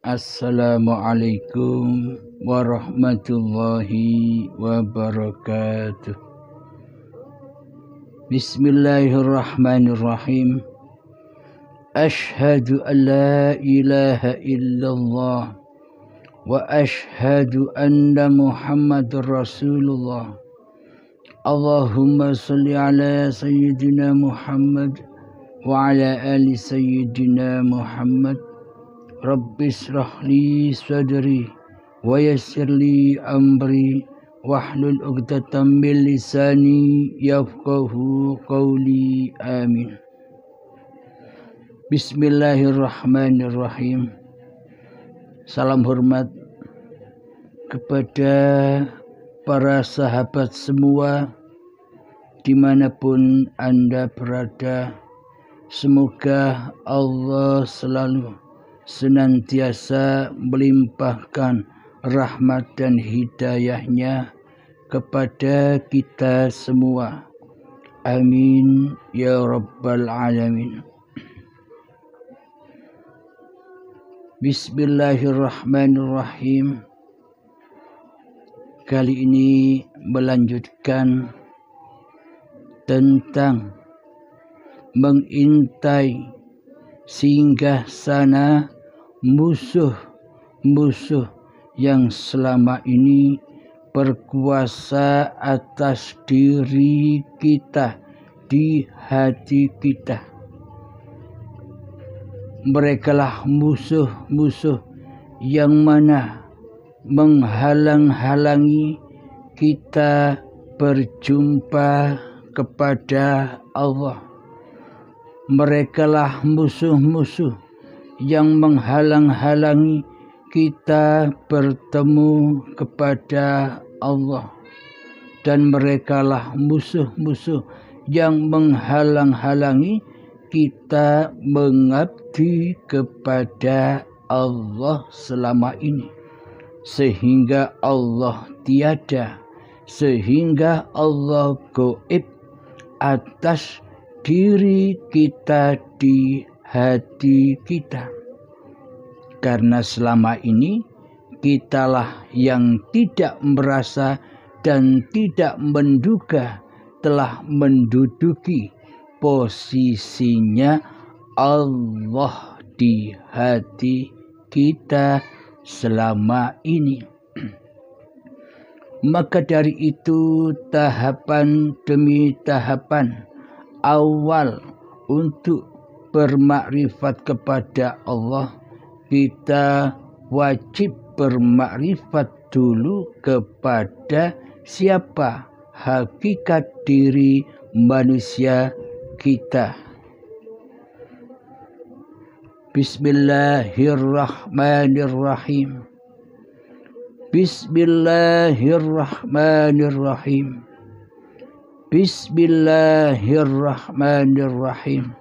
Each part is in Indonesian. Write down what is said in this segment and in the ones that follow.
Assalamualaikum warahmatullahi wabarakatuh. Bismillahirrahmanirrahim. Ashhadu an la ilaha illallah wa ashhadu anna Muhammadar Rasulullah. Allahumma salli ala sayyidina Muhammad wa ala ali sayyidina Muhammad. Rabbi israh li sadri wa yassir li amri wahlul 'uqdatam min lisani yafqahu qawli. Amin. Bismillahirrahmanirrahim. Salam hormat kepada para sahabat semua dimanapun Anda berada. Semoga Allah selalu senantiasa melimpahkan rahmat dan hidayahnya kepada kita semua. Amin ya rabbal alamin. Bismillahirrahmanirrahim. Kali ini melanjutkan tentang mengintai singgah sana musuh-musuh yang selama ini berkuasa atas diri kita, di hati kita. Merekalah musuh-musuh yang mana menghalang-halangi kita berjumpa kepada Allah. Merekalah musuh-musuh yang menghalang-halangi kita bertemu kepada Allah, dan merekalah musuh-musuh yang menghalang-halangi kita mengabdi kepada Allah selama ini, sehingga Allah tiada, sehingga Allah gaib atas diri kita, di hati kita. Karena selama ini kitalah yang tidak merasa dan tidak menduga telah menduduki posisinya Allah di hati kita selama ini. Maka dari itu, tahapan demi tahapan awal untuk bermakrifat kepada Allah, kita wajib bermakrifat dulu kepada siapa hakikat diri manusia kita. Bismillahirrahmanirrahim. Bismillahirrahmanirrahim. Bismillahirrahmanirrahim.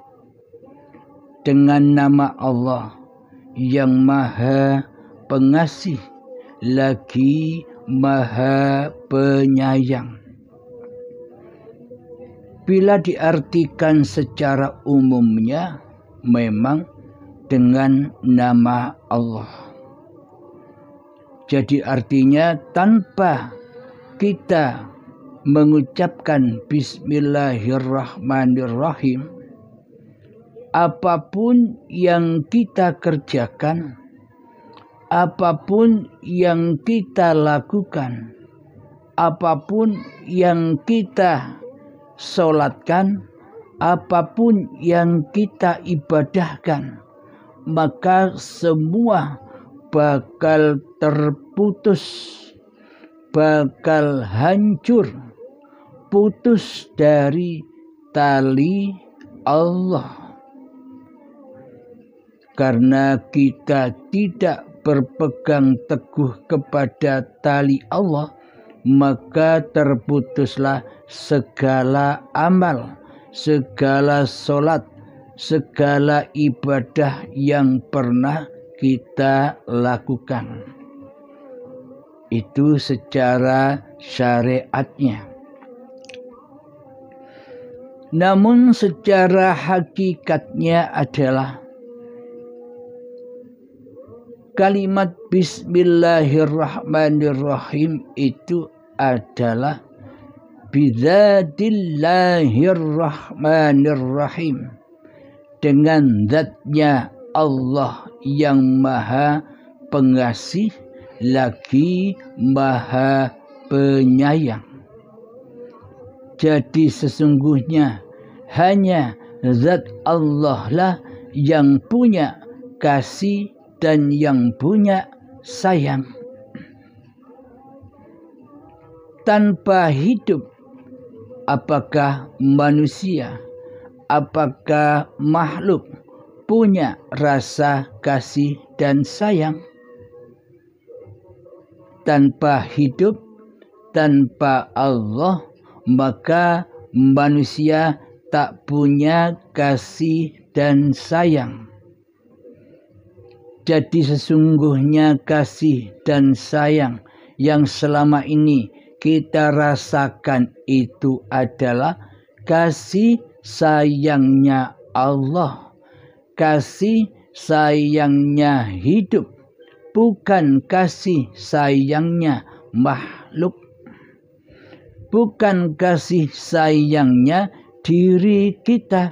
Dengan nama Allah yang Maha Pengasih lagi Maha Penyayang. Bila diartikan secara umumnya, memang dengan nama Allah. Jadi artinya tanpa kita mengucapkan Bismillahirrahmanirrahim, apapun yang kita kerjakan, apapun yang kita lakukan, apapun yang kita sholatkan, apapun yang kita ibadahkan, maka semua bakal terputus, bakal hancur, putus dari tali Allah. Karena kita tidak berpegang teguh kepada tali Allah, maka terputuslah segala amal, segala sholat, segala ibadah yang pernah kita lakukan. Itu secara syariatnya. Namun secara hakikatnya adalah kalimat Bismillahirrahmanirrahim itu adalah Bidzatillahirrahmanirrahim, dengan zatnya Allah yang maha pengasih lagi maha penyayang. Jadi sesungguhnya hanya zat Allah lah yang punya kasih dan yang punya sayang. Tanpa hidup, apakah manusia, apakah makhluk punya rasa kasih dan sayang? Tanpa hidup, tanpa Allah, maka manusia tak punya kasih dan sayang. Jadi sesungguhnya kasih dan sayang yang selama ini kita rasakan itu adalah kasih sayangnya Allah, kasih sayangnya hidup, bukan kasih sayangnya makhluk, bukan kasih sayangnya diri kita.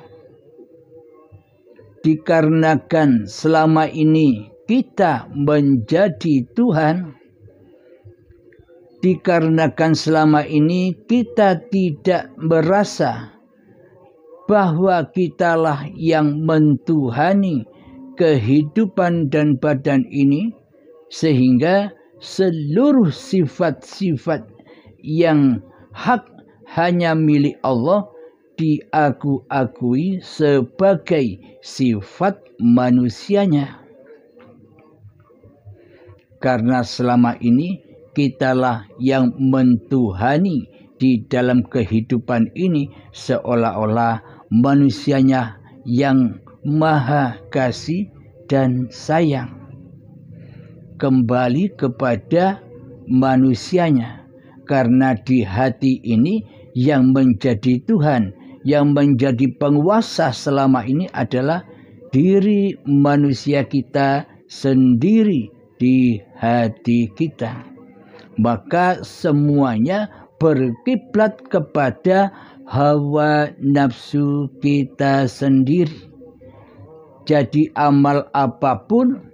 Dikarenakan selama ini kita menjadi Tuhan, dikarenakan selama ini kita tidak merasa bahwa kitalah yang mentuhani kehidupan dan badan ini, sehingga seluruh sifat-sifat yang hak hanya milik Allah diakui sebagai sifat manusianya. Karena selama ini kitalah yang mentuhani di dalam kehidupan ini, seolah-olah manusianya yang maha kasih dan sayang. Kembali kepada manusianya, karena di hati ini yang menjadi Tuhan, yang menjadi penguasa selama ini adalah diri manusia kita sendiri di hati kita. Maka semuanya berkiblat kepada hawa nafsu kita sendiri. Jadi amal apapun,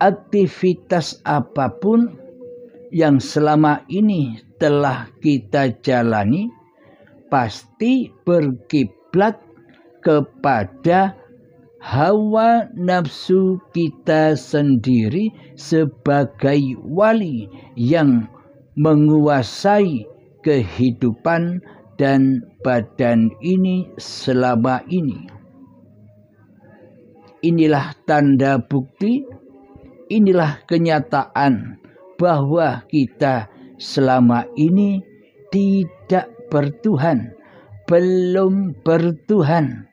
aktivitas apapun yang selama ini telah kita jalani pasti berkiblat kepada hawa nafsu kita sendiri sebagai wali yang menguasai kehidupan dan badan ini selama ini. Inilah tanda bukti, inilah kenyataan bahwa kita selama ini tidak bertuhan, belum bertuhan,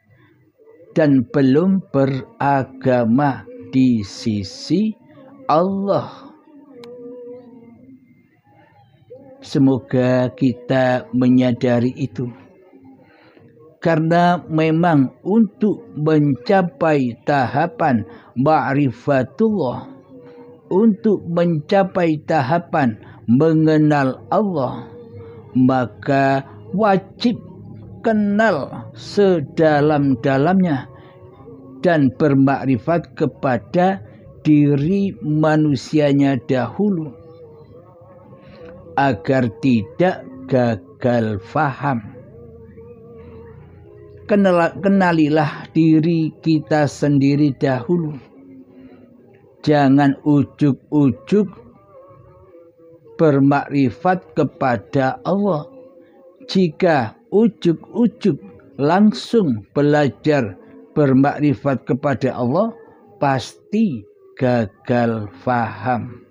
dan belum beragama di sisi Allah. Semoga kita menyadari itu. Karena memang untuk mencapai tahapan ma'rifatullah, untuk mencapai tahapan mengenal Allah, maka wajib kenal sedalam-dalamnya dan bermakrifat kepada diri manusianya dahulu agar tidak gagal faham. Kenalilah diri kita sendiri dahulu. Jangan ujuk-ujuk bermakrifat kepada Allah. Jika ujuk-ujuk langsung belajar bermakrifat kepada Allah, pasti gagal faham.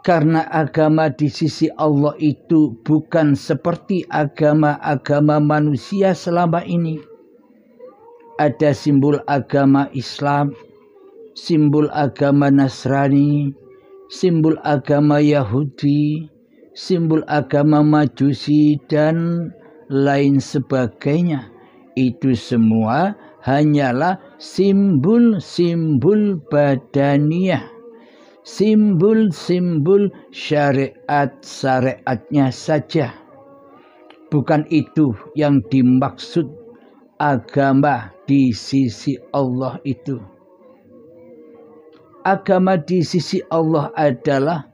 Karena agama di sisi Allah itu bukan seperti agama-agama manusia selama ini. Ada simbol agama Islam, simbol agama Nasrani, simbol agama Yahudi, simbol agama Majusi, dan lain sebagainya. Itu semua hanyalah simbol-simbol badaniyah, simbol-simbol syariat-syariatnya saja. Bukan itu yang dimaksud agama di sisi Allah itu. Agama di sisi Allah adalah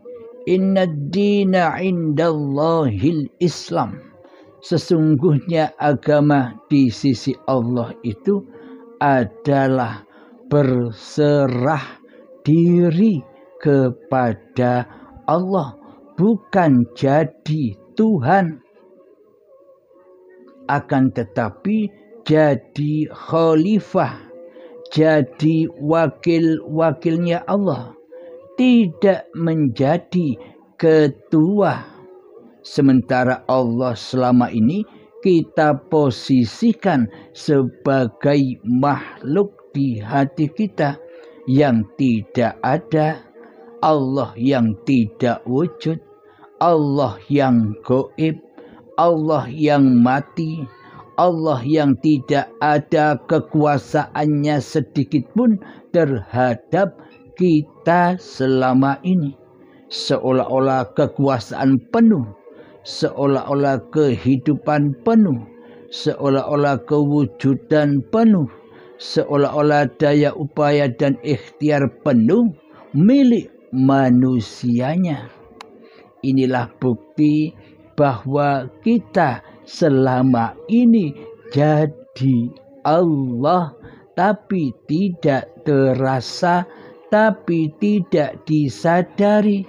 innad dina indallahil Islam. Sesungguhnya agama di sisi Allah itu adalah berserah diri kepada Allah, bukan jadi Tuhan, akan tetapi jadi khalifah, jadi wakil-wakilnya Allah, tidak menjadi ketua. Sementara Allah selama ini kita posisikan sebagai makhluk di hati kita yang tidak ada, Allah yang tidak wujud, Allah yang gaib, Allah yang mati, Allah yang tidak ada kekuasaannya sedikit pun terhadap kita selama ini. Seolah-olah kekuasaan penuh, seolah-olah kehidupan penuh, seolah-olah kewujudan penuh, seolah-olah daya upaya dan ikhtiar penuh milik manusianya. Inilah bukti bahwa kita selama ini jadi Allah, tapi tidak terasa, tapi tidak disadari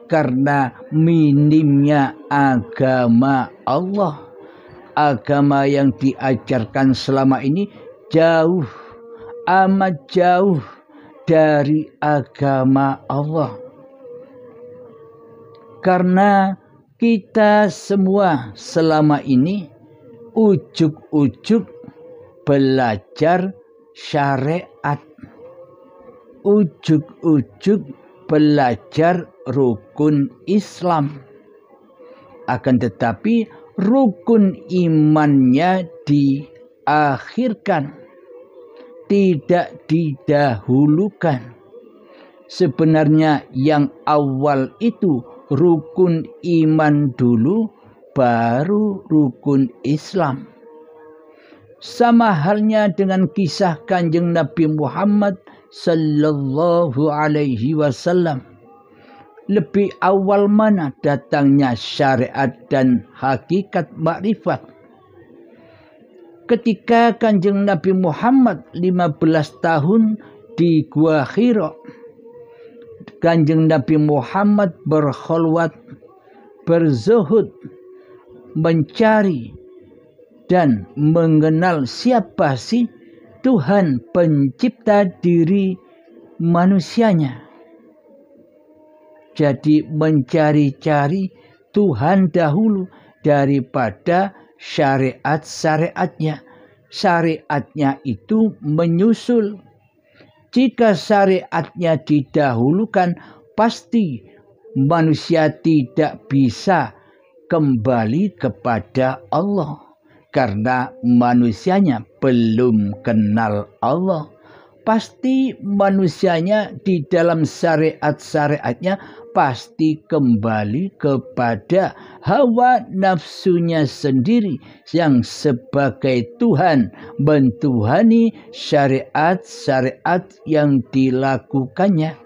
karena minimnya agama Allah. Agama yang diajarkan selama ini jauh, amat jauh dari agama Allah. Karena kita semua selama ini ujuk-ujuk belajar syariat, ujuk-ujuk belajar rukun Islam. Akan tetapi rukun imannya diakhirkan, tidak didahulukan. Sebenarnya yang awal itu rukun iman dulu, baru rukun Islam. Sama halnya dengan kisah Kanjeng Nabi Muhammad sallallahu alaihi wasallam. Lebih awal mana datangnya syariat dan hakikat makrifat? Ketika Kanjeng Nabi Muhammad 15 tahun di Gua Hira, Kanjeng Nabi Muhammad berkholwat, berzuhud, mencari dan mengenal siapa sih Tuhan pencipta diri manusianya. Jadi mencari-cari Tuhan dahulu daripada syariat-syariatnya. Syariatnya itu menyusul. Jika syariatnya didahulukan, pasti manusia tidak bisa kembali kepada Allah. Karena manusianya belum kenal Allah. Pasti manusianya di dalam syariat-syariatnya pasti kembali kepada hawa nafsunya sendiri yang sebagai Tuhan mentuhani syariat-syariat yang dilakukannya.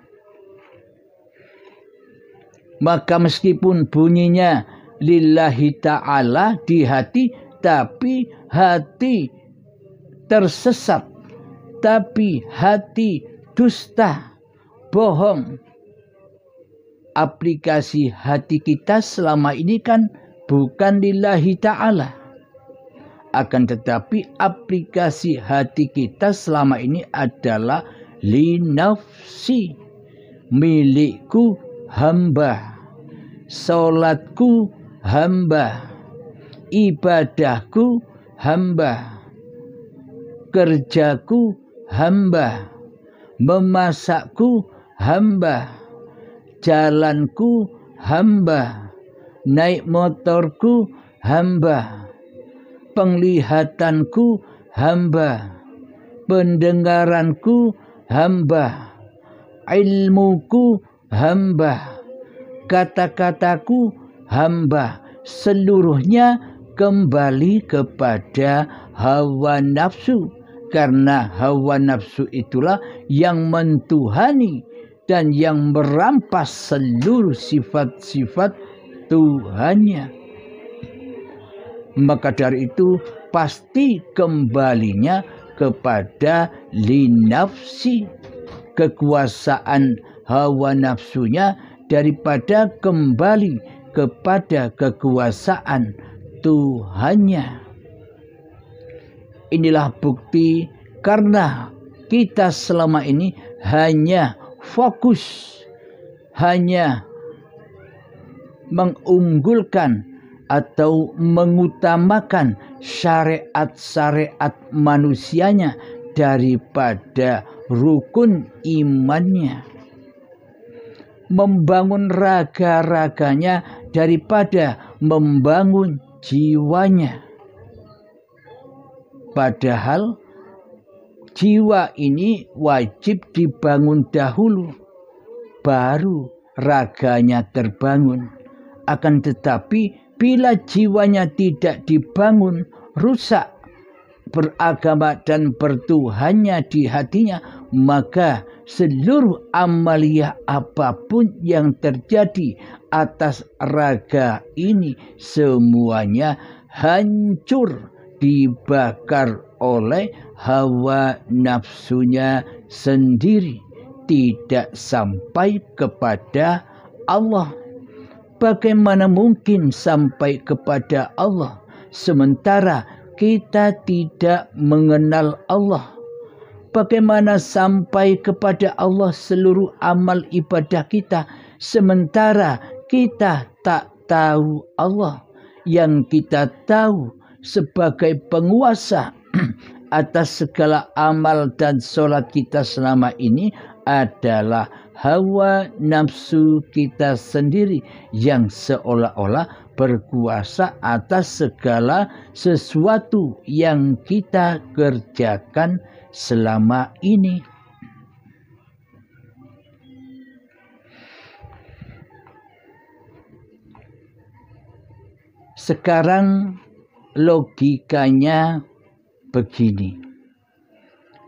Maka meskipun bunyinya lillahi ta'ala di hati, tapi hati tersesat, tapi hati dusta, bohong. Aplikasi hati kita selama ini kan bukan lillahi ta'ala. Akan tetapi aplikasi hati kita selama ini adalah li nafsi, milikku hamba, salatku hamba, ibadahku hamba, kerjaku hamba, memasakku hamba, jalanku hamba, naik motorku hamba, penglihatanku hamba, pendengaranku hamba, ilmuku hamba, kata-kataku hamba, seluruhnya kembali kepada hawa nafsu, karena hawa nafsu itulah yang mentuhani dan yang merampas seluruh sifat-sifat Tuhannya. Maka dari itu pasti kembalinya kepada linafsi, kekuasaan hawa nafsunya, daripada kembali kepada kekuasaan Tuhannya. Inilah bukti karena kita selama ini hanya fokus, hanya mengunggulkan atau mengutamakan syariat-syariat manusianya daripada rukun imannya, membangun raga-raganya daripada membangun jiwanya. Padahal jiwa ini wajib dibangun dahulu, baru raganya terbangun. Akan tetapi bila jiwanya tidak dibangun, rusak beragama dan bertuhannya di hatinya, maka seluruh amaliyah apapun yang terjadi atas raga ini semuanya hancur, dibakar oleh hawa nafsunya sendiri, tidak sampai kepada Allah. Bagaimana mungkin sampai kepada Allah sementara kita tidak mengenal Allah? Bagaimana sampai kepada Allah seluruh amal ibadah kita sementara kita tak tahu Allah? Yang kita tahu sebagai penguasa atas segala amal dan sholat kita selama ini adalah hawa nafsu kita sendiri yang seolah-olah berkuasa atas segala sesuatu yang kita kerjakan selama ini. Sekarang logikanya begini.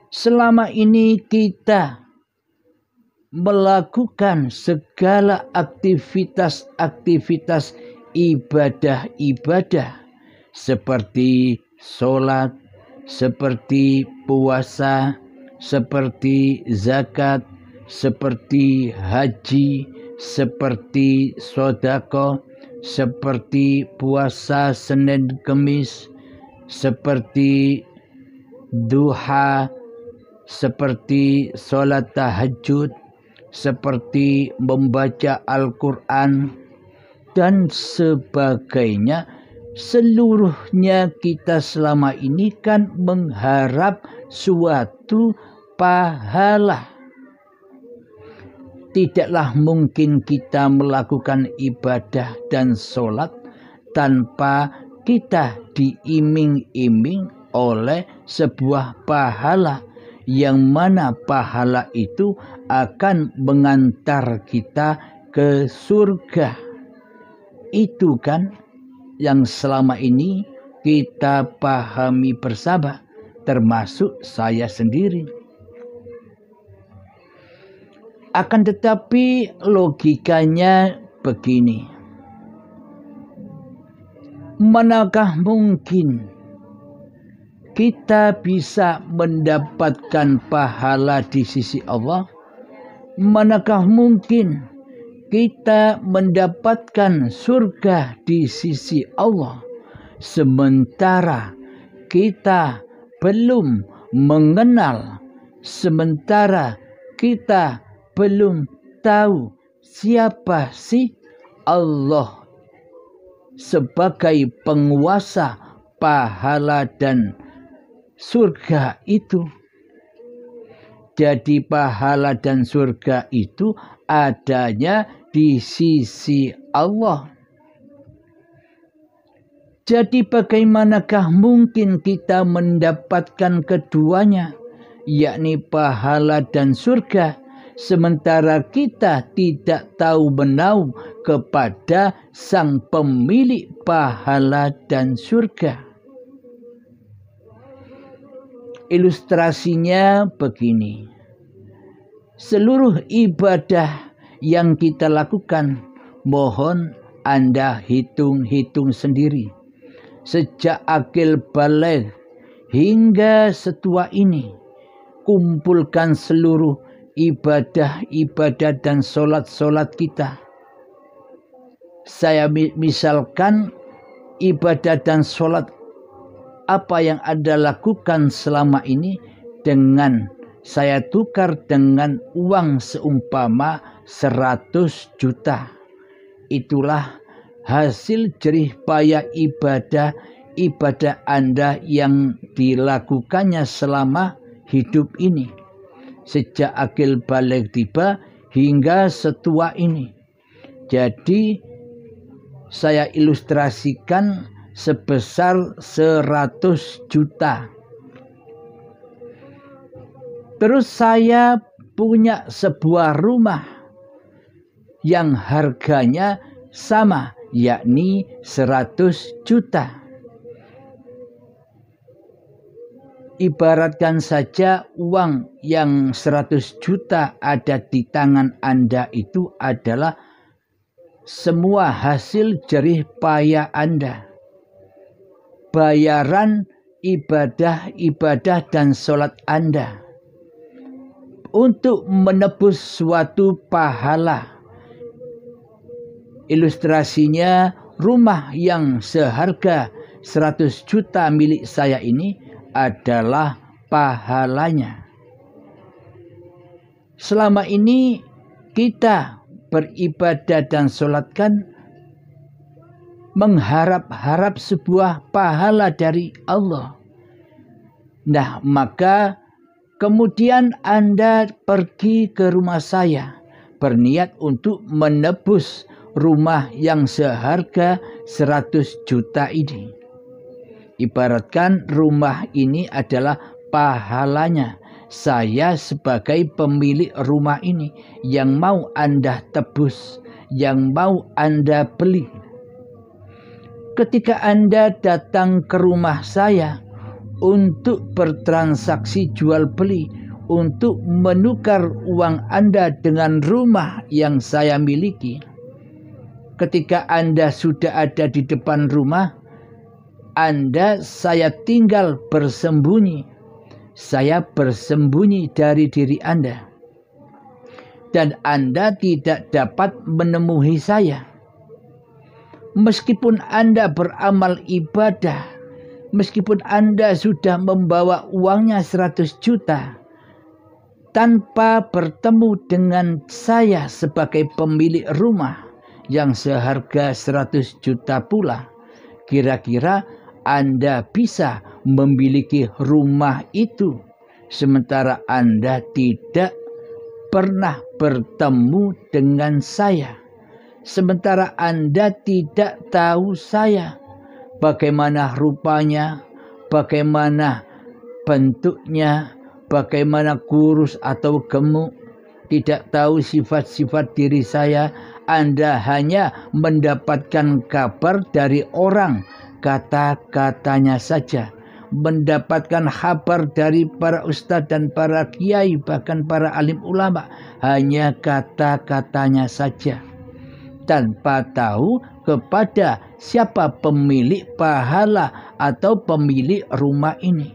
Selama ini kita melakukan segala aktivitas-aktivitas ibadah-ibadah seperti sholat, seperti puasa, seperti zakat, seperti haji, seperti sedekah, seperti puasa Senin Kemis, seperti duha, seperti sholat tahajud, seperti membaca Al-Quran, dan sebagainya. Seluruhnya kita selama ini kan mengharap suatu pahala. Tidaklah mungkin kita melakukan ibadah dan sholat tanpa kita diiming-iming oleh sebuah pahala, yang mana pahala itu akan mengantar kita ke surga. Itu kan yang selama ini kita pahami bersama, termasuk saya sendiri. Akan tetapi logikanya begini. Manakah mungkin kita bisa mendapatkan pahala di sisi Allah? Manakah mungkin kita mendapatkan surga di sisi Allah sementara kita belum mengenal, sementara kita belum tahu siapa sih Allah sebagai penguasa pahala dan surga itu? Jadi pahala dan surga itu adanya di sisi Allah. Jadi bagaimanakah mungkin kita mendapatkan keduanya yakni pahala dan surga, sementara kita tidak tahu menahu kepada sang pemilik pahala dan surga. Ilustrasinya begini. Seluruh ibadah yang kita lakukan, mohon Anda hitung-hitung sendiri. Sejak akil baligh hingga setua ini, kumpulkan seluruh ibadah-ibadah dan solat-solat kita. Saya misalkan ibadah dan solat apa yang Anda lakukan selama ini dengan saya tukar dengan uang seumpama 100 juta. Itulah hasil jerih payah ibadah Anda yang dilakukannya selama hidup ini. Sejak akil baligh tiba hingga setua ini. Jadi saya ilustrasikan sebesar 100 juta. Terus saya punya sebuah rumah yang harganya sama, yakni 100 juta. Ibaratkan saja uang yang 100 juta ada di tangan Anda itu adalah semua hasil jerih payah Anda. Bayaran ibadah dan sholat Anda untuk menebus suatu pahala. Ilustrasinya, rumah yang seharga 100 juta milik saya ini adalah pahalanya. Selama ini kita beribadah dan sholatkan mengharap-harap sebuah pahala dari Allah. Nah, maka kemudian Anda pergi ke rumah saya berniat untuk menebus rumah yang seharga 100 juta ini. Ibaratkan rumah ini adalah pahalanya. Saya sebagai pemilik rumah ini yang mau Anda tebus, yang mau Anda beli. Ketika Anda datang ke rumah saya untuk bertransaksi jual beli, untuk menukar uang Anda dengan rumah yang saya miliki. Ketika Anda sudah ada di depan rumah, saya tinggal bersembunyi. Saya bersembunyi dari diri Anda. Dan Anda tidak dapat menemui saya. Meskipun Anda beramal ibadah, meskipun Anda sudah membawa uangnya 100 juta, tanpa bertemu dengan saya sebagai pemilik rumah yang seharga 100 juta pula, kira-kira Anda bisa memiliki rumah itu, sementara Anda tidak pernah bertemu dengan saya. Sementara Anda tidak tahu saya, bagaimana rupanya, bagaimana bentuknya, bagaimana kurus atau gemuk, tidak tahu sifat-sifat diri saya. Anda hanya mendapatkan kabar dari orang, kata-katanya saja. Mendapatkan kabar dari para ustadz dan para kiai, bahkan para alim ulama, hanya kata-katanya saja. Tanpa tahu kepada siapa pemilik pahala atau pemilik rumah ini.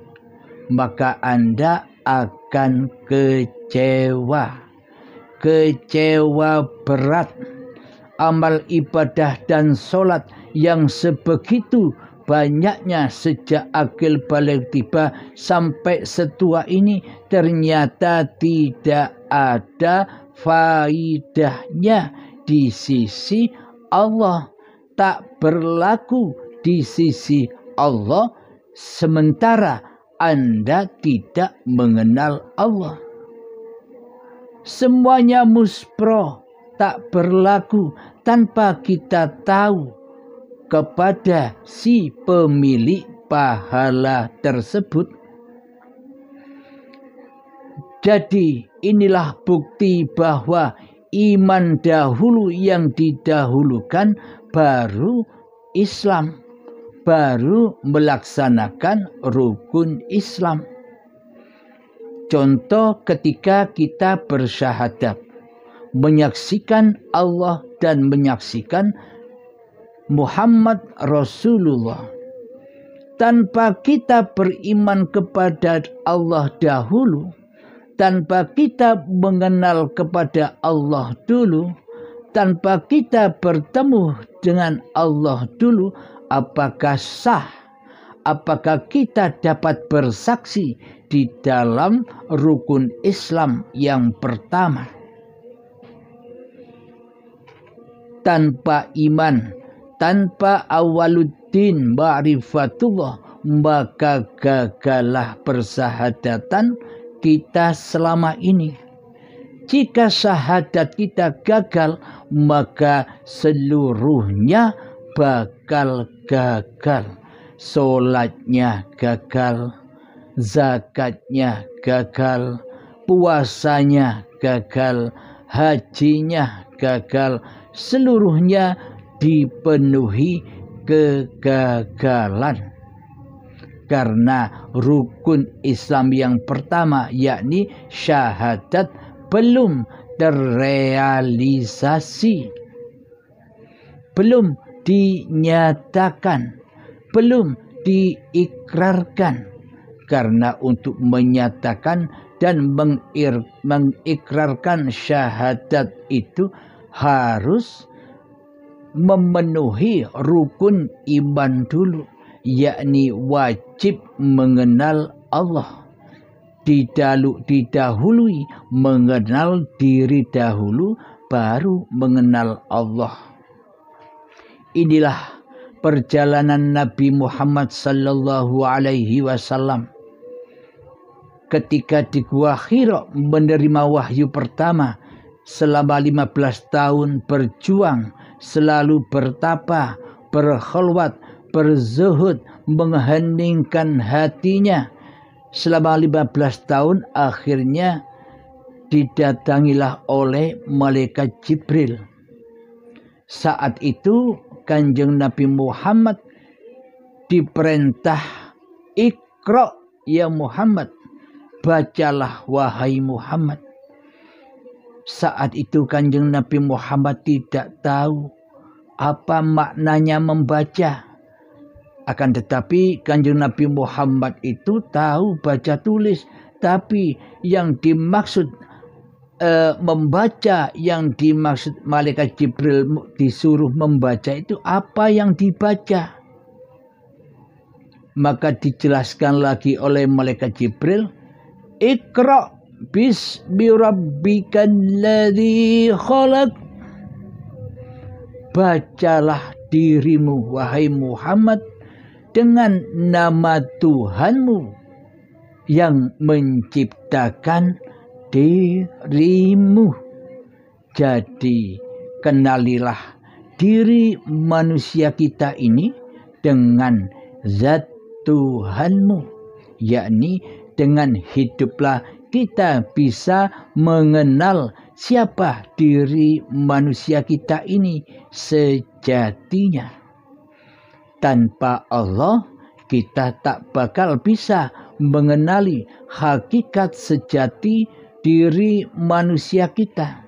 Maka Anda akan kecewa. Kecewa berat. Amal ibadah dan sholat yang sebegitu banyaknya sejak akil baligh tiba sampai setua ini ternyata tidak ada faidahnya di sisi Allah, tak berlaku di sisi Allah, sementara Anda tidak mengenal Allah. Semuanya muspro, tak berlaku tanpa kita tahu kepada si pemilik pahala tersebut. Jadi inilah bukti bahwa iman dahulu yang didahulukan, baru Islam, baru melaksanakan rukun Islam. Contoh ketika kita bersyahadat, menyaksikan Allah dan menyaksikan Muhammad Rasulullah. Tanpa kita beriman kepada Allah dahulu, tanpa kita mengenal kepada Allah dulu, tanpa kita bertemu dengan Allah dulu, apakah sah? Apakah kita dapat bersaksi di dalam rukun Islam yang pertama? Tanpa iman, tanpa awaluddin ma'rifatullah, maka gagalah persahadatan kita selama ini. Jika syahadat kita gagal, maka seluruhnya bakal gagal. Solatnya gagal, zakatnya gagal, puasanya gagal, hajinya gagal, seluruhnya dipenuhi kegagalan. Karena rukun Islam yang pertama, yakni syahadat, belum terrealisasi, belum dinyatakan, belum diikrarkan. Karena untuk menyatakan dan mengikrarkan syahadat itu harus memenuhi rukun iman dulu, yakni wajib mengenal Allah. Didahului mengenal diri dahulu, baru mengenal Allah. Inilah perjalanan Nabi Muhammad sallallahu alaihi wasallam ketika di Gua Hira menerima wahyu pertama. Selama 15 tahun berjuang, selalu bertapa, berkholwat, berzuhud, mengheningkan hatinya. Selama 15 tahun akhirnya didatangilah oleh malaikat Jibril. Saat itu Kanjeng Nabi Muhammad diperintah, Iqra ya Muhammad, bacalah wahai Muhammad. Saat itu Kanjeng Nabi Muhammad tidak tahu apa maknanya membaca. Akan tetapi Kanjeng Nabi Muhammad itu tahu baca tulis. Tapi yang dimaksud membaca, yang dimaksud malaikat Jibril disuruh membaca itu apa yang dibaca? Maka dijelaskan lagi oleh malaikat Jibril, Iqra bismi rabbikal ladzi khalaq. Bacalah dirimu wahai Muhammad dengan nama Tuhanmu yang menciptakan dirimu. Jadi kenalilah diri manusia kita ini dengan zat Tuhanmu, yakni dengan hiduplah kita bisa mengenal siapa diri manusia kita ini sejatinya. Tanpa Allah kita tak bakal bisa mengenali hakikat sejati diri manusia kita.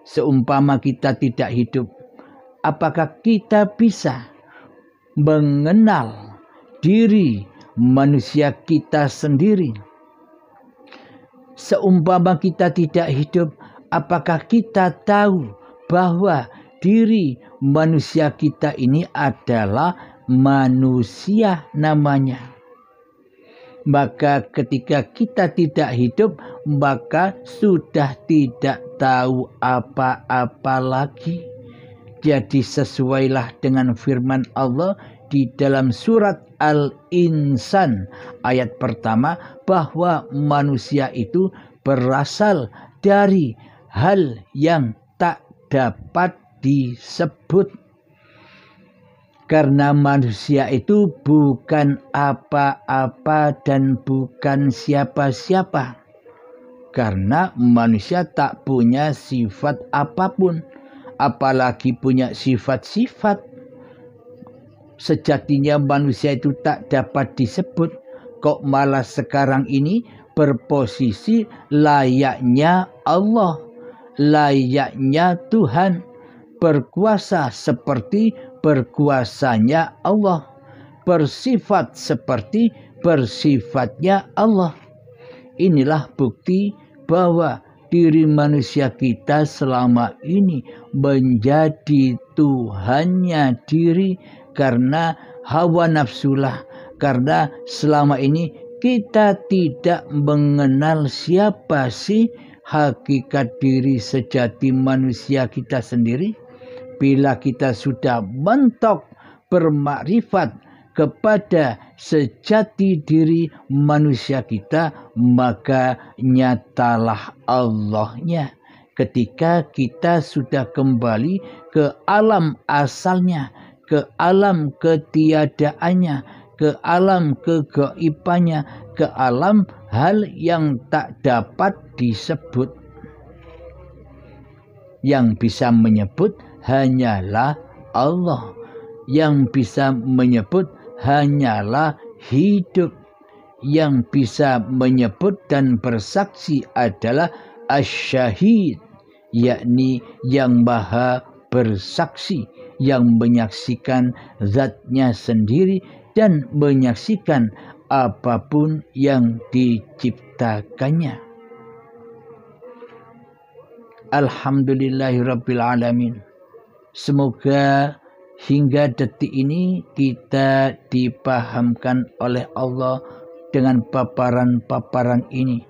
Seumpama kita tidak hidup, apakah kita bisa mengenal diri manusia kita sendiri? Seumpama kita tidak hidup, apakah kita tahu bahwa diri manusia kita ini adalah manusia namanya? Maka ketika kita tidak hidup, maka sudah tidak tahu apa-apa lagi. Jadi sesuailah dengan firman Allah di dalam surat Al-Insan ayat pertama, bahwa manusia itu berasal dari hal yang tak dapat disebut. Karena manusia itu bukan apa-apa dan bukan siapa-siapa. Karena manusia tak punya sifat apapun, apalagi punya sifat-sifat. Sejatinya manusia itu tak dapat disebut, kok malah sekarang ini berposisi layaknya Allah, layaknya Tuhan, berkuasa seperti berkuasanya Allah, bersifat seperti bersifatnya Allah. Inilah bukti bahwa diri manusia kita selama ini menjadi Tuhannya diri karena hawa nafsulah, karena selama ini kita tidak mengenal siapa sih hakikat diri sejati manusia kita sendiri. Bila kita sudah mentok bermakrifat kepada sejati diri manusia kita, maka nyatalah Allahnya. Ketika kita sudah kembali ke alam asalnya, ke alam ketiadaannya, ke alam kegaibannya, ke alam hal yang tak dapat disebut. Yang bisa menyebut hanyalah Allah. Yang bisa menyebut hanyalah hidup. Yang bisa menyebut dan bersaksi adalah Asy-Syahid, yakni yang maha bersaksi, yang menyaksikan zatnya sendiri dan menyaksikan apapun yang diciptakannya. Alhamdulillahirabbil alamin. Semoga hingga detik ini kita dipahamkan oleh Allah dengan paparan-paparan ini.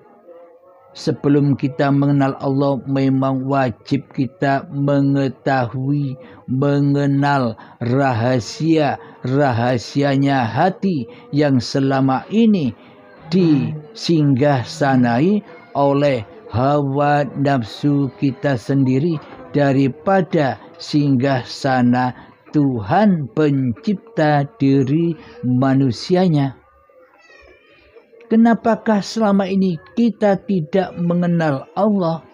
Sebelum kita mengenal Allah, memang wajib kita mengetahui, mengenal rahasia-rahasianya hati yang selama ini disinggasanai oleh hawa nafsu kita sendiri daripada singgasana Tuhan pencipta diri manusianya. Kenapakah selama ini kita tidak mengenal Allah?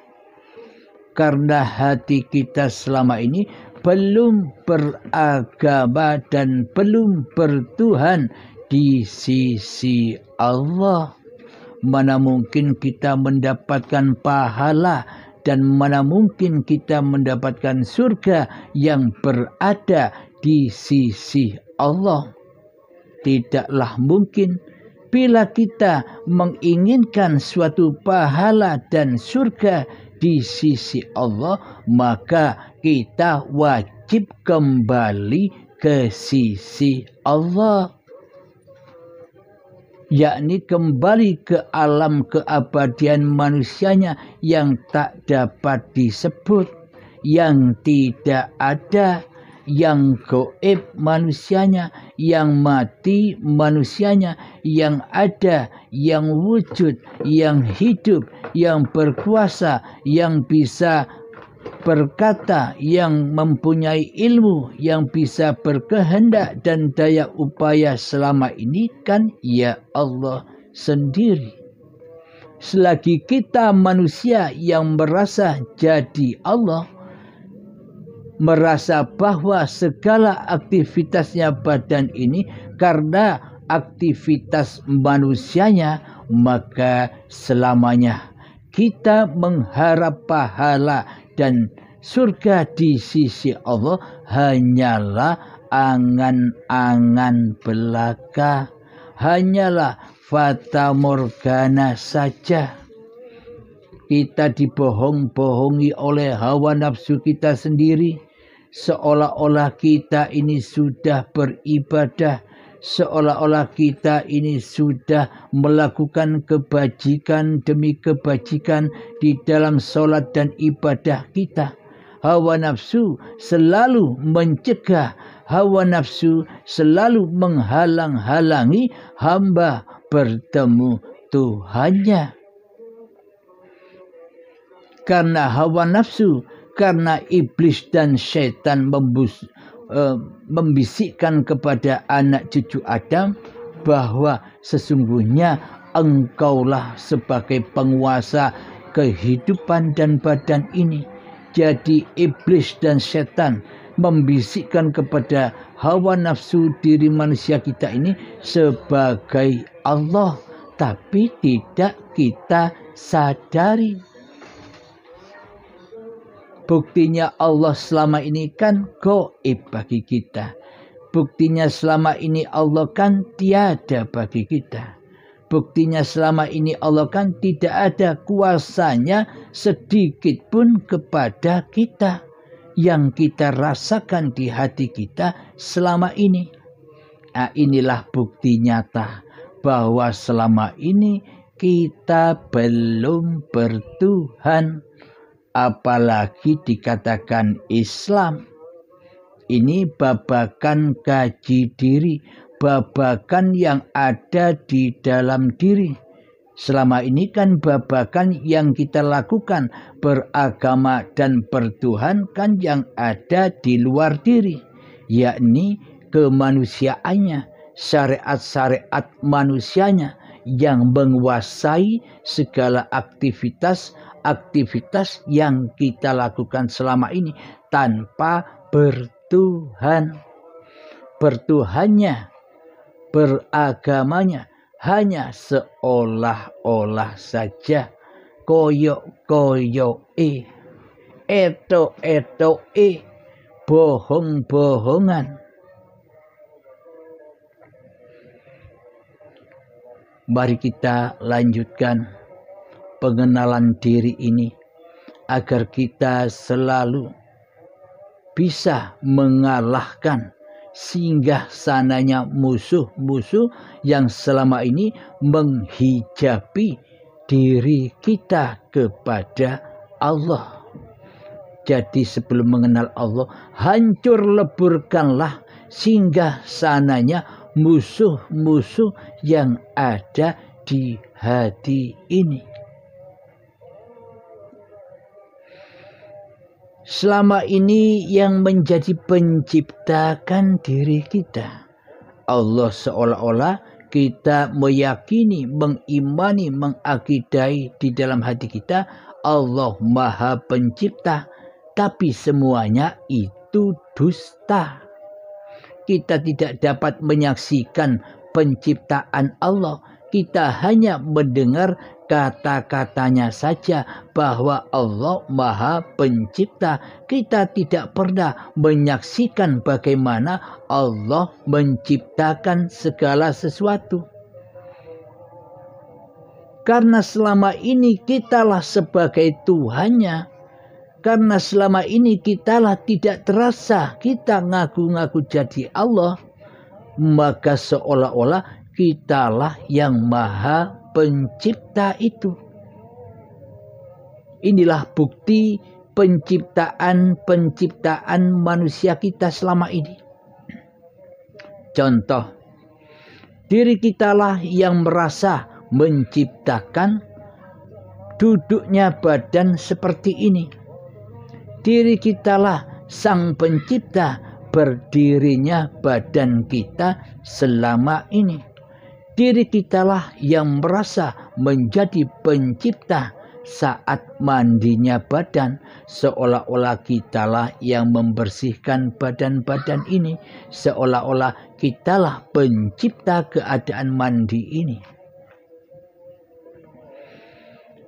Karena hati kita selama ini belum beragama dan belum bertuhan di sisi Allah. Mana mungkin kita mendapatkan pahala dan mana mungkin kita mendapatkan surga yang berada di sisi Allah? Tidaklah mungkin. Bila kita menginginkan suatu pahala dan surga di sisi Allah, maka kita wajib kembali ke sisi Allah, yakni kembali ke alam keabadian manusianya yang tak dapat disebut, yang tidak ada, yang gaib manusianya, yang mati manusianya, yang ada, yang wujud, yang hidup, yang berkuasa, yang bisa berkata, yang mempunyai ilmu, yang bisa berkehendak dan daya upaya selama ini kan ya Allah sendiri. Selagi kita manusia yang merasa jadi Allah, merasa bahwa segala aktivitasnya badan ini karena aktivitas manusianya, maka selamanya kita mengharap pahala dan surga di sisi Allah hanyalah angan-angan belaka, hanyalah fata morgana saja. Kita dibohong-bohongi oleh hawa nafsu kita sendiri, seolah-olah kita ini sudah beribadah, seolah-olah kita ini sudah melakukan kebajikan demi kebajikan di dalam sholat dan ibadah kita. Hawa nafsu selalu mencegah, hawa nafsu selalu menghalang-halangi hamba bertemu Tuhannya. Karena hawa nafsu, karena iblis dan syaitan membisikkan kepada anak cucu Adam bahwa sesungguhnya engkaulah sebagai penguasa kehidupan dan badan ini. Jadi iblis dan setan membisikkan kepada hawa nafsu diri manusia kita ini sebagai Allah, tapi tidak kita sadari. Buktinya Allah selama ini kan gaib bagi kita. Buktinya selama ini Allah kan tiada bagi kita. Buktinya selama ini Allah kan tidak ada kuasanya sedikit pun kepada kita yang kita rasakan di hati kita selama ini. Nah, inilah bukti nyata bahwa selama ini kita belum bertuhan, apalagi dikatakan Islam. Ini babakan kaji diri, babakan yang ada di dalam diri. Selama ini kan babakan yang kita lakukan beragama dan bertuhan kan yang ada di luar diri, yakni kemanusiaannya, syariat-syariat manusianya yang menguasai segala aktivitas yang kita lakukan selama ini tanpa bertuhan. Bertuhannya, beragamanya hanya seolah-olah saja, koyok-koyok eto-eto bohong-bohongan. Mari kita lanjutkan pengenalan diri ini agar kita selalu bisa mengalahkan singgah sananya musuh-musuh yang selama ini menghijabi diri kita kepada Allah. Jadi sebelum mengenal Allah, hancur leburkanlah singgah sananya musuh-musuh yang ada di hati ini. Selama ini yang menjadi pencipta kan diri kita. Allah seolah-olah kita meyakini, mengimani, mengakidai di dalam hati kita Allah Maha Pencipta. Tapi semuanya itu dusta. Kita tidak dapat menyaksikan penciptaan Allah. Kita hanya mendengar kata-katanya saja bahwa Allah Maha Pencipta. Kita tidak pernah menyaksikan bagaimana Allah menciptakan segala sesuatu. Karena selama ini kitalah sebagai Tuhannya. Karena selama ini kitalah tidak terasa kita ngaku-ngaku jadi Allah. Maka seolah-olah kitalah yang Maha Pencipta itu. Inilah bukti penciptaan manusia kita selama ini. Contoh, diri kitalah yang merasa menciptakan duduknya badan seperti ini. Diri kitalah sang pencipta berdirinya badan kita selama ini. Diri kitalah yang merasa menjadi pencipta saat mandinya badan, seolah-olah kitalah yang membersihkan badan-badan ini, seolah-olah kitalah pencipta keadaan mandi ini.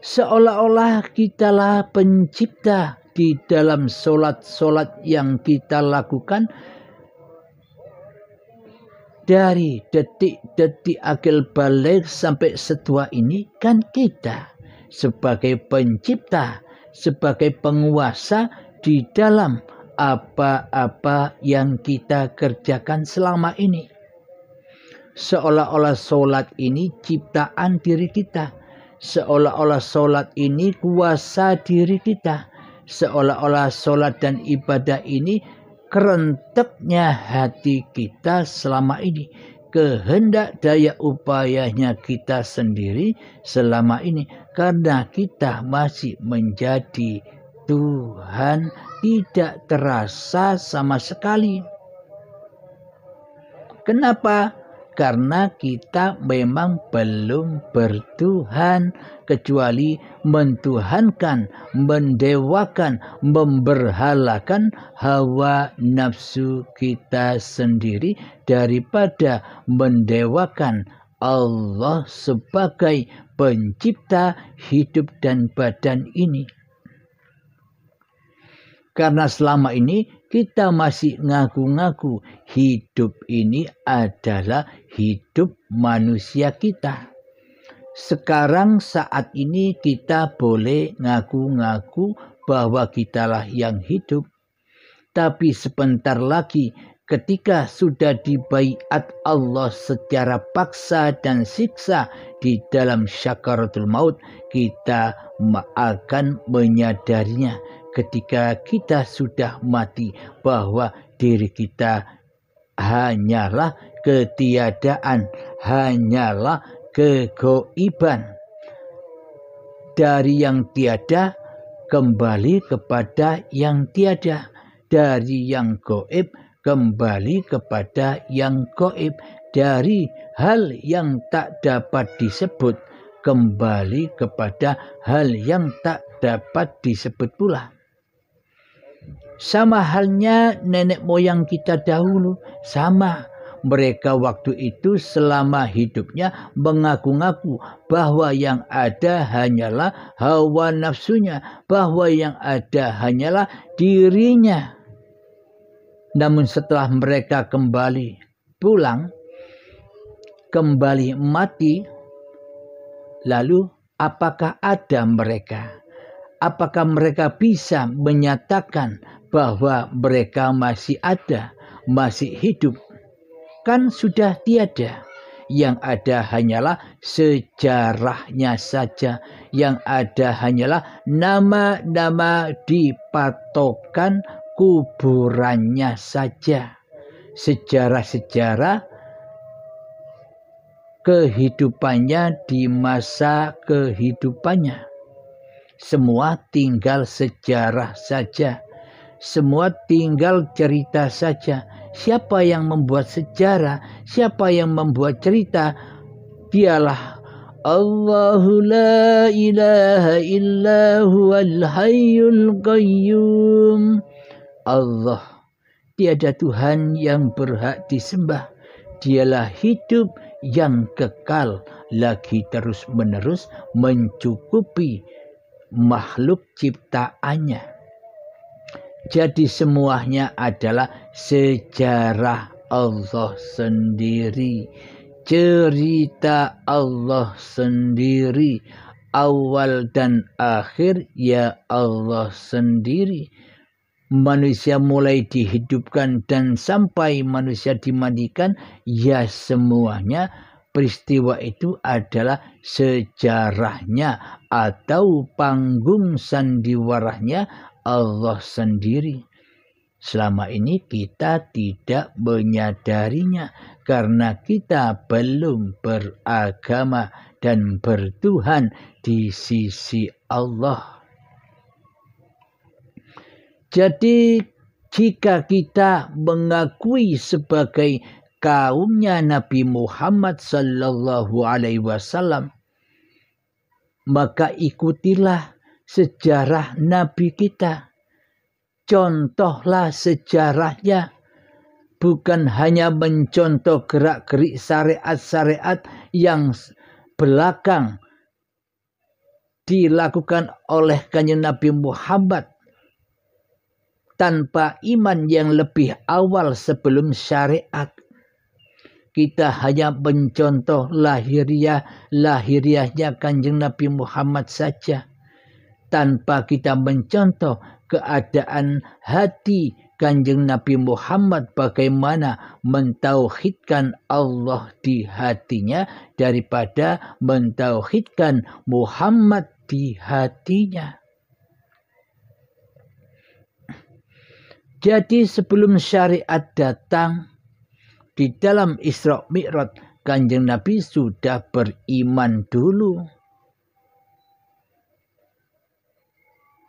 Seolah-olah kitalah pencipta di dalam solat-solat yang kita lakukan. Dari detik-detik akil balik sampai setua ini kan kita sebagai pencipta, sebagai penguasa di dalam apa-apa yang kita kerjakan selama ini. Seolah-olah solat ini ciptaan diri kita. Seolah-olah solat ini kuasa diri kita. Seolah-olah solat dan ibadah ini kerenteknya hati kita selama ini, kehendak daya upayanya kita sendiri selama ini, karena kita masih menjadi Tuhan tidak terasa sama sekali. Kenapa? karena kita memang belum bertuhan, kecuali mentuhankan, mendewakan, memberhalakan hawa nafsu kita sendiri daripada mendewakan Allah sebagai pencipta hidup dan badan ini. Karena selama ini kita masih ngaku-ngaku hidup ini adalah hidup manusia kita. Sekarang saat ini kita boleh ngaku-ngaku bahwa kitalah yang hidup. Tapi sebentar lagi ketika sudah dibaiat Allah secara paksa dan siksa di dalam syakaratul maut, kita akan menyadarinya ketika kita sudah mati bahwa diri kita hanyalah ketiadaan, hanyalah kegoiban. Dari yang tiada kembali kepada yang tiada, dari yang goib kembali kepada yang goib, dari hal yang tak dapat disebut kembali kepada hal yang tak dapat disebut pula. Sama halnya nenek moyang kita dahulu, sama. Mereka waktu itu selama hidupnya mengaku-ngaku bahwa yang ada hanyalah hawa nafsunya, bahwa yang ada hanyalah dirinya. Namun setelah mereka kembali pulang, kembali mati, lalu apakah ada mereka? Apakah mereka bisa menyatakan bahwa mereka masih ada, masih hidup? Kan sudah tiada. Yang ada hanyalah sejarahnya saja. Yang ada hanyalah nama-nama dipatokan kuburannya saja. Sejarah-sejarah kehidupannya di masa kehidupannya. Semua tinggal sejarah saja. Semua tinggal cerita saja. Siapa yang membuat sejarah, siapa yang membuat cerita, dialah Allahu la ilaha illa huwal hayyul qayyum. Allah, tiada Tuhan yang berhak disembah. Dialah hidup yang kekal, lagi terus-menerus mencukupi makhluk ciptaannya. Jadi semuanya adalah sejarah Allah sendiri, cerita Allah sendiri, awal dan akhir ya Allah sendiri. Manusia mulai dihidupkan dan sampai manusia dimandikan, ya semuanya peristiwa itu adalah sejarahnya atau panggung sandiwaranya Allah sendiri. Selama ini kita tidak menyadarinya karena kita belum beragama dan bertuhan di sisi Allah. Jadi jika kita mengakui sebagai kaumnya Nabi Muhammad sallallahu alaihi wasallam, maka ikutilah sejarah Nabi kita. Contohlah sejarahnya. Bukan hanya mencontoh gerak-gerik syariat-syariat yang belakang dilakukan oleh Kanjeng Nabi Muhammad tanpa iman yang lebih awal sebelum syariat. Kita hanya mencontoh lahiriahnya Kanjeng Nabi Muhammad saja, tanpa kita mencontoh keadaan hati Kanjeng Nabi Muhammad, bagaimana mentauhidkan Allah di hatinya daripada mentauhidkan Muhammad di hatinya. Jadi sebelum syariat datang, di dalam Isra Mi'raj, Kanjeng Nabi sudah beriman dulu.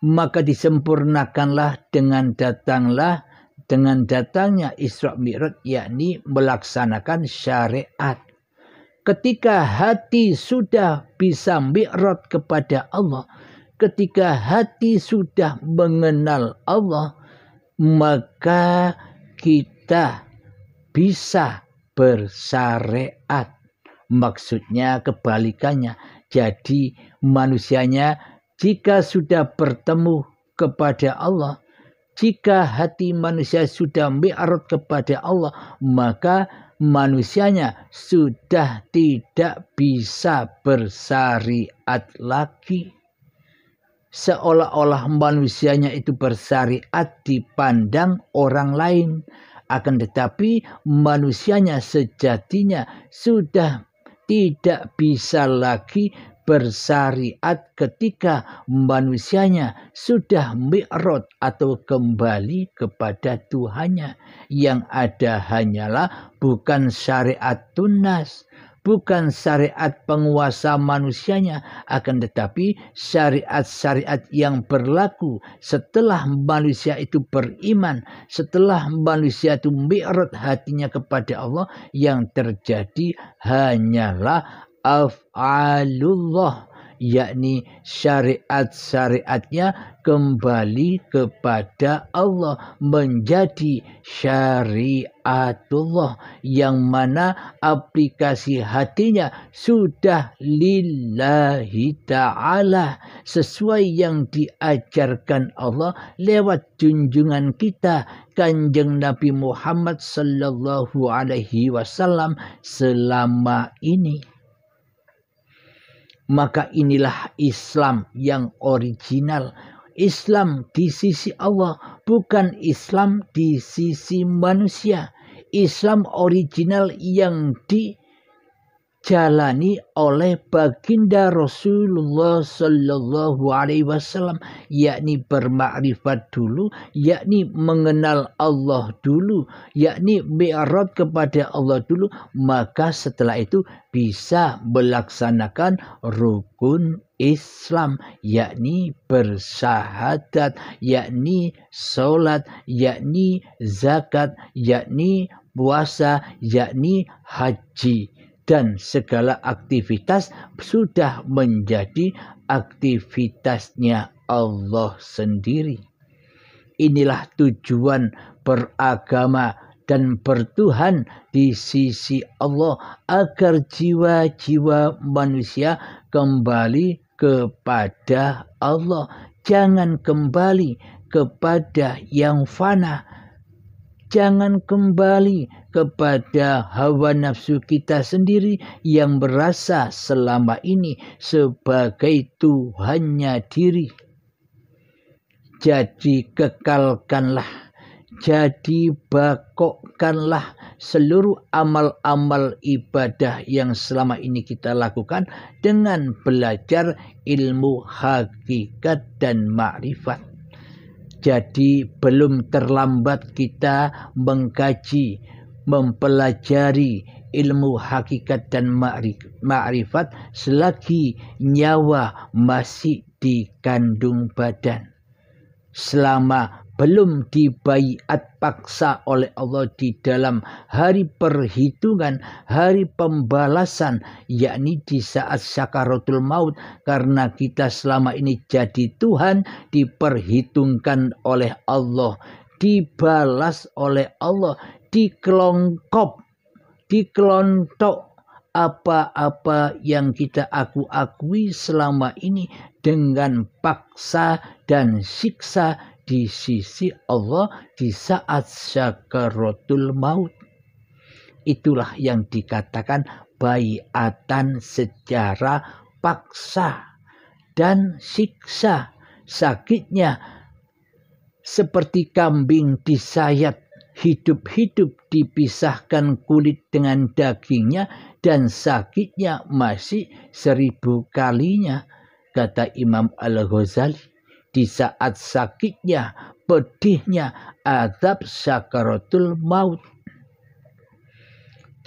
Maka disempurnakanlah dengan datanglah dengan datangnya Isra Mi'raj, yakni melaksanakan syariat. Ketika hati sudah bisa mi'raj kepada Allah, ketika hati sudah mengenal Allah, maka kita bisa bersyariat. Maksudnya kebalikannya. Jadi manusianya jika sudah bertemu kepada Allah, jika hati manusia sudah mi'raj kepada Allah, maka manusianya sudah tidak bisa bersyariat lagi. Seolah-olah manusianya itu bersyariat dipandang orang lain. Akan tetapi manusianya sejatinya sudah tidak bisa lagi bersyariat ketika manusianya sudah mi'raj atau kembali kepada Tuhannya. Yang ada hanyalah bukan syariat tunas, bukan syariat penguasa manusianya, akan tetapi syariat-syariat yang berlaku setelah manusia itu beriman, setelah manusia itu mi'raj hatinya kepada Allah. Yang terjadi hanyalah af'alullah, yakni syariat-syariatnya kembali kepada Allah, menjadi syariatullah, yang mana aplikasi hatinya sudah lillahi ta'ala, sesuai yang diajarkan Allah lewat junjungan kita Kanjeng Nabi Muhammad sallallahu alaihi wasallam selama ini. Maka inilah Islam yang original. Islam di sisi Allah, bukan Islam di sisi manusia. Islam original yang dijalani oleh baginda Rasulullah sallallahu alaihi wasallam, yakni bermakrifat dulu, yakni mengenal Allah dulu, yakni mi'raj kepada Allah dulu, maka setelah itu bisa melaksanakan rukun Islam, yakni bersyahadat, yakni sholat, yakni zakat, yakni puasa, yakni haji. Dan segala aktivitas sudah menjadi aktivitasnya Allah sendiri. Inilah tujuan beragama dan bertuhan di sisi Allah, agar jiwa-jiwa manusia kembali kepada Allah. Jangan kembali kepada yang fana. Jangan kembali kepada hawa nafsu kita sendiri yang merasa selama ini sebagai Tuhannya diri. Jadi kekalkanlah, jadi bakokkanlah seluruh amal-amal ibadah yang selama ini kita lakukan dengan belajar ilmu hakikat dan ma'rifat. Jadi belum terlambat kita mengkaji, mempelajari ilmu hakikat dan ma'rifat selagi nyawa masih di kandung badan. Selama belum dibaiat paksa oleh Allah di dalam hari perhitungan, hari pembalasan, yakni di saat sakaratul maut, karena kita selama ini jadi Tuhan, diperhitungkan oleh Allah, dibalas oleh Allah, dikelongkop, dikelontok apa-apa yang kita akui selama ini dengan paksa dan siksa di sisi Allah di saat sakaratul maut. Itulah yang dikatakan baiatan secara paksa dan siksa. Sakitnya seperti kambing disayat, hidup-hidup dipisahkan kulit dengan dagingnya, dan sakitnya masih 1000 kalinya, kata Imam Al-Ghazali. Di saat sakitnya, pedihnya, azab sakaratul maut.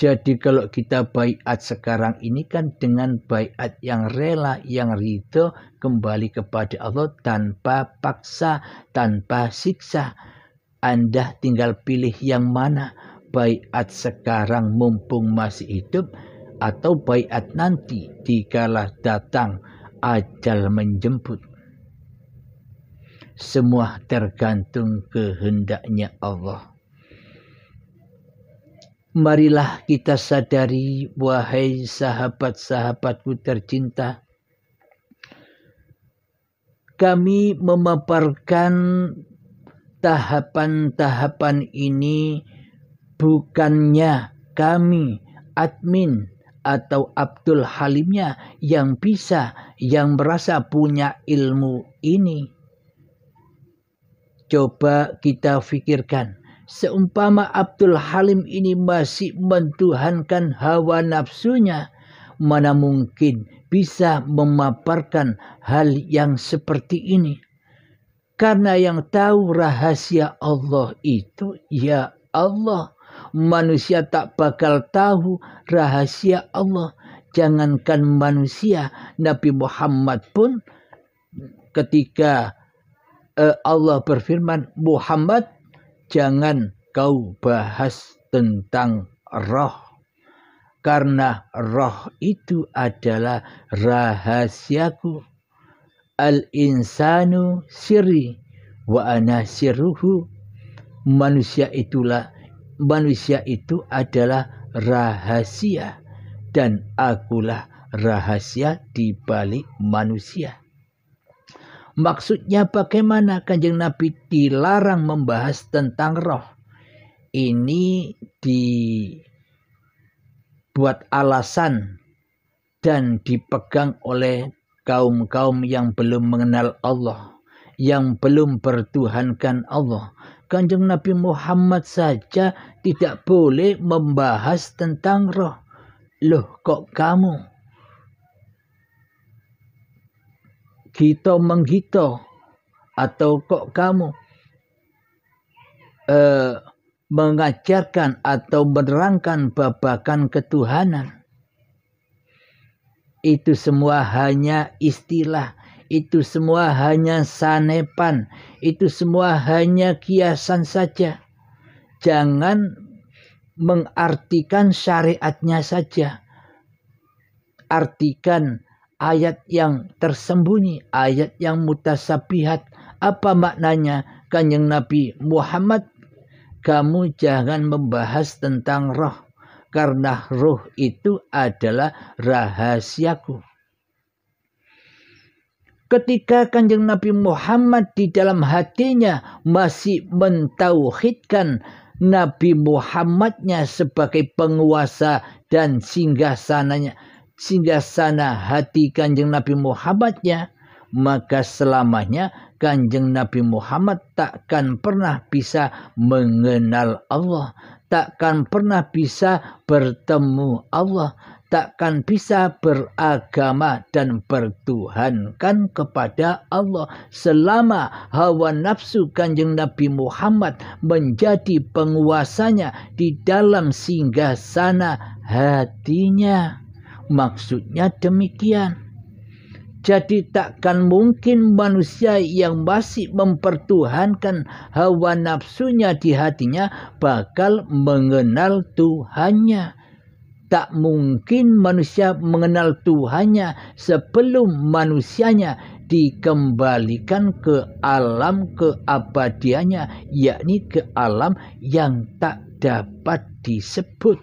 Jadi kalau kita baiat sekarang ini kan dengan baiat yang rela, yang ridho kembali kepada Allah tanpa paksa, tanpa siksa. Anda tinggal pilih yang mana, baiat sekarang mumpung masih hidup atau baiat nanti dikala datang ajal menjemput. Semua tergantung kehendaknya Allah. Marilah kita sadari, wahai sahabat-sahabatku tercinta, kami memaparkan tahapan-tahapan ini bukannya kami admin atau Abdul Halimnya yang merasa punya ilmu ini. Coba kita pikirkan, seumpama Abdul Halim ini masih mentuhankan hawa nafsunya, mana mungkin bisa memaparkan hal yang seperti ini. Karena yang tahu rahasia Allah itu ya Allah. Manusia tak bakal tahu rahasia Allah. Jangankan manusia, Nabi Muhammad pun ketika Allah berfirman, Muhammad, jangan kau bahas tentang roh. Karena roh itu adalah rahasiaku. Al-insanu sirri wa ana sirruhu. Manusia itu adalah rahasia dan akulah rahasia di balik manusia. Maksudnya bagaimana Kanjeng Nabi dilarang membahas tentang roh? Ini dibuat alasan dan dipegang oleh kaum-kaum yang belum mengenal Allah, yang belum bertuhankan Allah. Kanjeng Nabi Muhammad saja tidak boleh membahas tentang roh. Loh, kok kamu Gito menggito, atau kok kamu mengajarkan atau menerangkan babakan ketuhanan? Itu semua hanya istilah, itu semua hanya sanepan, itu semua hanya kiasan saja. Jangan mengartikan syariatnya saja. Artikan ayat yang tersembunyi, ayat yang mutasabihat. Apa maknanya? Kanjeng Nabi Muhammad, kamu jangan membahas tentang roh, karena roh itu adalah rahasiaku. Ketika Kanjeng Nabi Muhammad di dalam hatinya masih mentauhidkan Nabi Muhammadnya sebagai penguasa dan singgasana hati Kanjeng Nabi Muhammadnya, maka selamanya Kanjeng Nabi Muhammad takkan pernah bisa mengenal Allah, takkan pernah bisa bertemu Allah, takkan bisa beragama dan bertuhankan kepada Allah selama hawa nafsu Kanjeng Nabi Muhammad menjadi penguasanya di dalam singgasana hatinya. Maksudnya demikian. Jadi takkan mungkin manusia yang masih mempertuhankan hawa nafsunya di hatinya bakal mengenal Tuhannya. Tak mungkin manusia mengenal Tuhannya sebelum manusianya dikembalikan ke alam keabadiannya, yakni ke alam yang tak dapat disebut.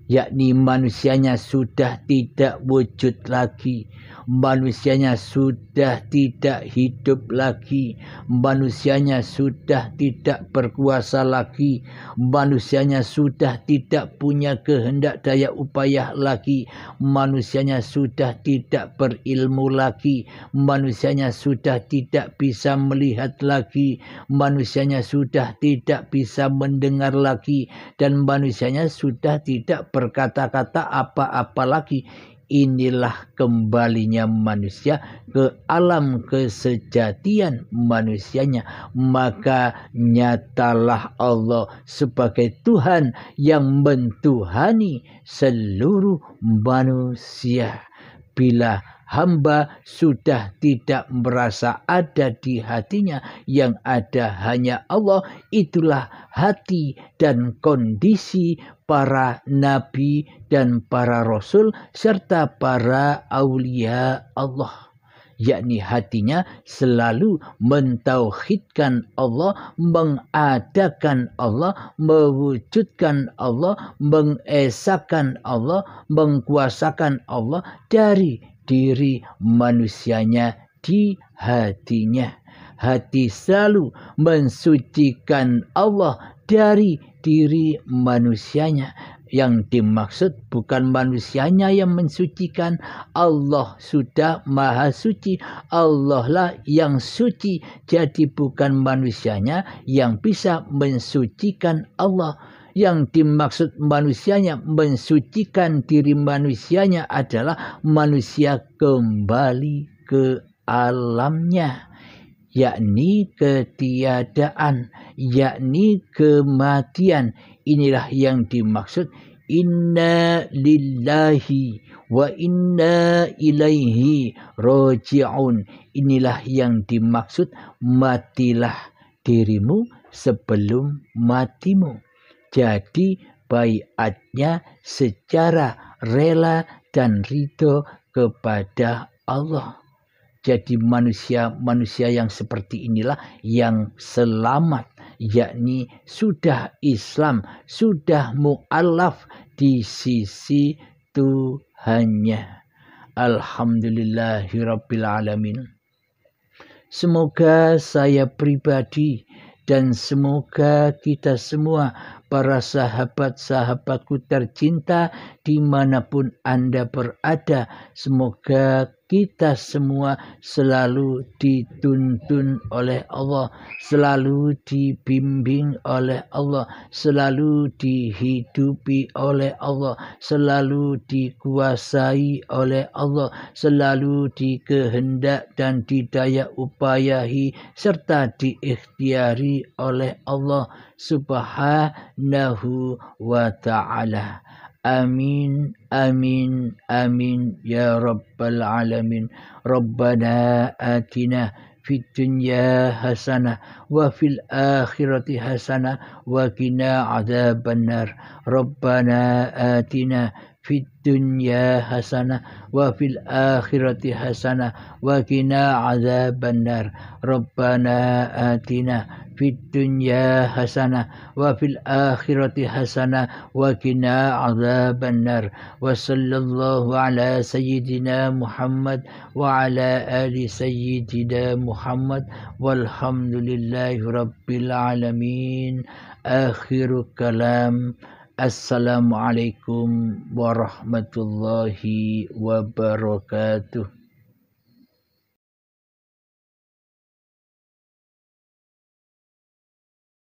Yakni manusianya sudah tidak wujud lagi, manusianya sudah tidak hidup lagi, manusianya sudah tidak berkuasa lagi, manusianya sudah tidak punya kehendak daya upaya lagi, manusianya sudah tidak berilmu lagi, manusianya sudah tidak bisa melihat lagi, manusianya sudah tidak bisa mendengar lagi, dan manusianya sudah tidak berkata-kata apa-apa lagi. Inilah kembalinya manusia ke alam kesejatian manusianya. Maka nyatalah Allah sebagai Tuhan yang mentuhani seluruh manusia. Bila hamba sudah tidak merasa ada di hatinya, yang ada hanya Allah. Itulah hati dan kondisi para nabi dan para rasul serta para aulia Allah, yakni hatinya selalu mentauhidkan Allah, mengadakan Allah, mewujudkan Allah, mengesahkan Allah, mengkuasakan Allah dari diri manusianya di hatinya. Hati selalu mensucikan Allah dari diri manusianya. Yang dimaksud bukan manusianya yang mensucikan, Allah sudah maha suci, Allah lah yang suci. Jadi bukan manusianya yang bisa mensucikan Allah. Yang dimaksud manusianya mensucikan diri manusianya adalah manusia kembali ke alamnya, yakni ketiadaan, yakni kematian. Inilah yang dimaksud inna lillahi wa inna ilaihi roji'un. Inilah yang dimaksud matilah dirimu sebelum matimu. Jadi baiatnya secara rela dan ridho kepada Allah. Jadi manusia yang seperti inilah yang selamat, yakni sudah Islam, sudah mu'alaf di sisi Tuhannya. Alhamdulillahirabbil alamin. Semoga saya pribadi dan semoga kita semua, para sahabat-sahabatku tercinta dimanapun Anda berada, semoga kita semua selalu dituntun oleh Allah, selalu dibimbing oleh Allah, selalu dihidupi oleh Allah, selalu dikuasai oleh Allah, selalu dikehendak dan didaya upayahi serta diikhtiari oleh Allah Subhanahu wa ta'ala. Amin, amin, amin ya rabbal alamin. Rabbana atina fid dunya hasanah wa fil akhirati hasanah wa qina adzabannar. Rabbana atina fid dunya hasanah wa fil akhirati hasanah wa qina adzabannar. Rabbana atina fid dunya hasanah wa fil akhirati hasanah wa qina adzabannar. Wa sallallahu ala sayyidina Muhammad wa ala ali sayyidina Muhammad walhamdulillahi rabbil alamin. Akhiru kalam. Assalamualaikum warahmatullahi wabarakatuh.